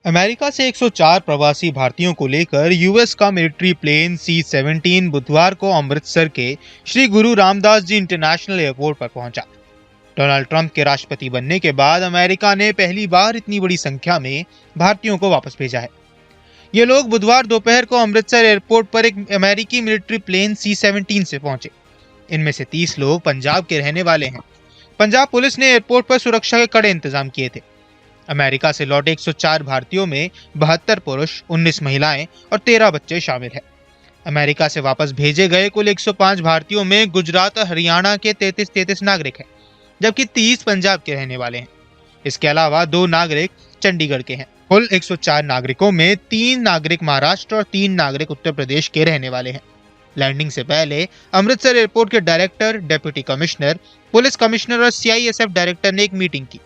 America से 104 प्रवासी भारतीयों को लेकर यूएस का मिलिट्री प्लेन C-17 बुधवार को अमृतसर के श्री गुरु रामदास जी इंटरनेशनल एयरपोर्ट पर पहुंचा। डोनाल्ड ट्रंप के राष्ट्रपति बनने के बाद अमेरिका ने पहली बार इतनी बड़ी संख्या में भारतीयों को वापस भेजा है। ये लोग बुधवार दोपहर को अमृतसर एयरपोर्ट पर एक अमेरिकी मिलिट्री प्लेन C-17 से पहुंचे। इनमें से 30 लोग पंजाब के रहने वाले हैं। पंजाब पुलिस ने एयरपोर्ट पर सुरक्षा के कड़े इंतजाम किए थे। अमेरिका से लौटे 104 भारतीयों में 72 पुरुष, 19 महिलाएं और 13 बच्चे शामिल हैं। अमेरिका से वापस भेजे गए कुल 105 भारतीयों में गुजरात और हरियाणा के 33 नागरिक हैं, जबकि 30 पंजाब के रहने वाले हैं। इसके अलावा 2 नागरिक चंडीगढ़ के हैं। कुल 104 नागरिकों में 3 नागरिक महाराष्ट्र और 3 नागरिक उत्तर प्रदेश के रहने वाले हैं। लैंडिंग से पहले अमृतसर एयरपोर्ट के director, deputy commissioner, police commissioner और CISF डायरेक्टर ने एक मीटिंग की।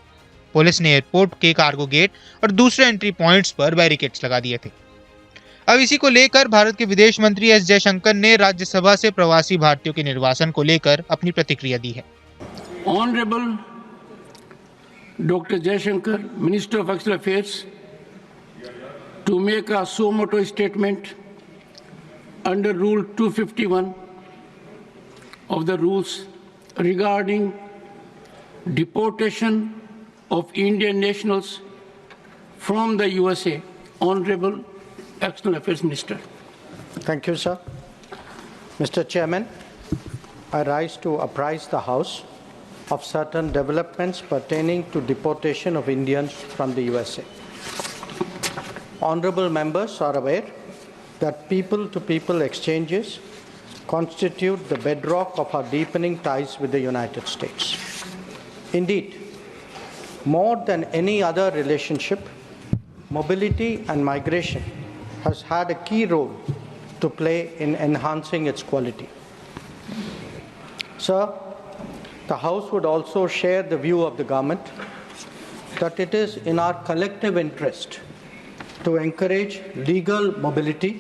पुलिस ने एयरपोर्ट के कार्गो गेट और दूसरे एंट्री पॉइंट्स पर बैरिकेड्स लगा दिए थे। अब इसी को लेकर भारत के विदेश मंत्री S जयशंकर ने राज्यसभा से प्रवासी भारतीयों के निर्वासन को लेकर अपनी प्रतिक्रिया दी है। Honourable doctor Jaishankar, minister of external affairs, to make a suo motu statement under rule 251 of the rules regarding deportation of Indian nationals from the USA. Honorable External Affairs Minister. Thank you, sir. Mr. Chairman, I rise to apprise the House of certain developments pertaining to deportation of Indians from the USA. Honorable members are aware that people-to-people exchanges constitute the bedrock of our deepening ties with the United States. Indeed, more than any other relationship, mobility and migration has had a key role to play in enhancing its quality. Sir, the House would also share the view of the government that it is in our collective interest to encourage legal mobility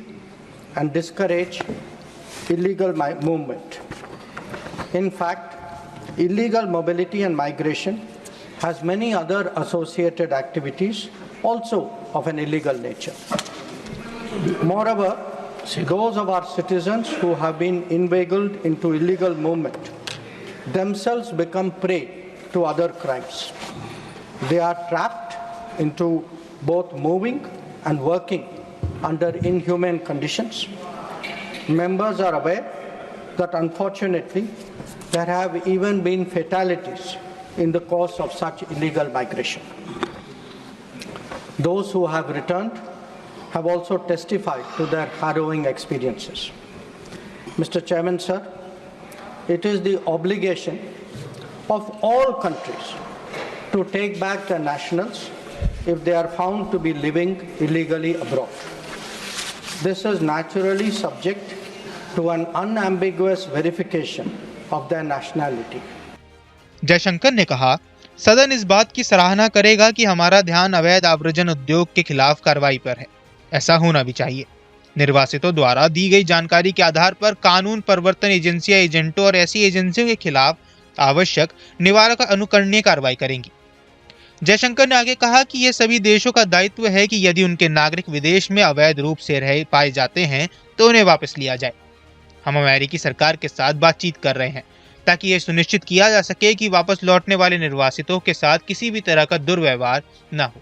and discourage illegal movement. In fact, illegal mobility and migration has many other associated activities also of an illegal nature. Moreover, those of our citizens who have been inveigled into illegal movement themselves become prey to other crimes. They are trapped into both moving and working under inhumane conditions. Members are aware that unfortunately there have even been fatalities in the course of such illegal migration. Those who have returned have also testified to their harrowing experiences. Mr. Chairman, sir, it is the obligation of all countries to take back their nationals if they are found to be living illegally abroad. This is naturally subject to an unambiguous verification of their nationality. Jaishankar ने कहा, सदन इस बात की सराहना करेगा कि हमारा ध्यान अवैध आव्रजन उद्योग के खिलाफ कार्रवाई पर है। ऐसा होना भी चाहिए। निर्वासितों द्वारा दी गई जानकारी के आधार पर कानून प्रवर्तन एजेंसियां एजेंटों और ऐसी एजेंसियों के खिलाफ आवश्यक निवारक अनुकरणीय कार्रवाई करेंगी। जयशंकर ने आगे कहा कि यह सभी देशों का दायित्व है कि यदि उनके नागरिक विदेश में अवैध रूप से रह पाए जाते हैं तो उन्हें वापस लिया जाए। हम अमेरिकी सरकार के साथ बातचीत कर रहे हैं ताकि यह सुनिश्चित किया जा सके कि वापस लौटने वाले निर्वासितों के साथ किसी भी तरह का दुर्व्यवहार न हो।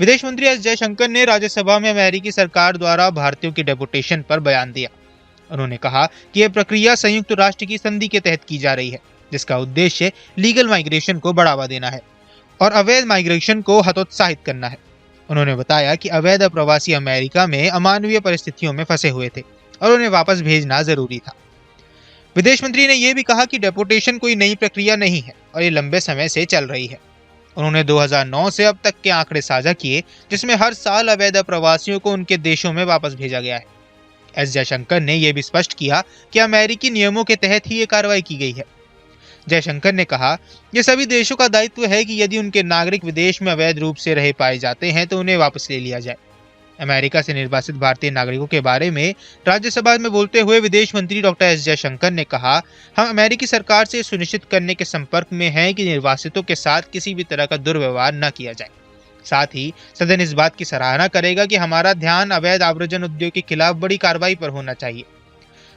विदेश मंत्री S जयशंकर ने राज्यसभा में अमेरिकी सरकार द्वारा भारतीयों की डेपुटेशन पर बयान दिया। उन्होंने कहा कि यह प्रक्रिया संयुक्त राष्ट्र की संधि के तहत की जा रही है, जिसका उद्देश्य लीगल माइग्रेशन को बढ़ावा देना है और अवैध माइग्रेशन को हतोत्साहित करना है। उन्होंने बताया कि अवैध प्रवासी अमेरिका में अमानवीय परिस्थितियों में फंसे हुए थे और उन्हें वापस भेजना जरूरी था। विदेश मंत्री ने यह भी कहा कि डेपोटेशन कोई नई प्रक्रिया नहीं है और ये लंबे समय से चल रही है। उन्होंने 2009 से अब तक के आंकड़े साझा किए, जिसमें हर साल अवैध प्रवासियों को उनके देशों में वापस भेजा गया है। S जयशंकर ने यह भी स्पष्ट किया कि अमेरिकी नियमों के तहत ही ये कार्रवाई की गई है। जयशंकर ने कहा, यह सभी देशों का दायित्व है कि यदि उनके नागरिक विदेश में अवैध रूप से रह पाए जाते हैं तो उन्हें वापस ले लिया जाए। अमेरिका से निर्वासित भारतीय नागरिकों के बारे में राज्यसभा में बोलते हुए विदेश मंत्री डॉक्टर S जयशंकर ने कहा, हम अमेरिकी सरकार से सुनिश्चित करने के संपर्क में हैं कि निर्वासितों के साथ किसी भी तरह का दुर्व्यवहार न किया जाए। साथ ही सदन इस बात की सराहना करेगा कि हमारा ध्यान अवैध आव्रजन उद्योग के खिलाफ बड़ी कार्रवाई पर होना चाहिए।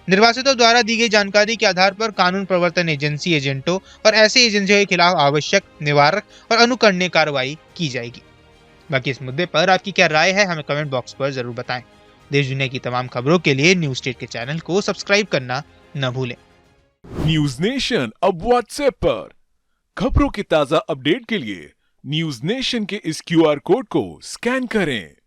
निर्वासितों द्वारा दी गई जानकारी के आधार पर कानून प्रवर्तन एजेंसी एजेंटों और ऐसे एजेंसियों के खिलाफ आवश्यक निवारक और अनुकरणीय कार्रवाई की जाएगी। बाकी इस मुद्दे पर आपकी क्या राय है, हमें कमेंट बॉक्स पर जरूर बताएं। देश दुनिया की तमाम खबरों के लिए न्यूज स्टेट के चैनल को सब्सक्राइब करना न भूलें। न्यूज नेशन अब व्हाट्सएप पर खबरों की ताजा अपडेट के लिए न्यूज नेशन के इस क्यूआर कोड को स्कैन करें।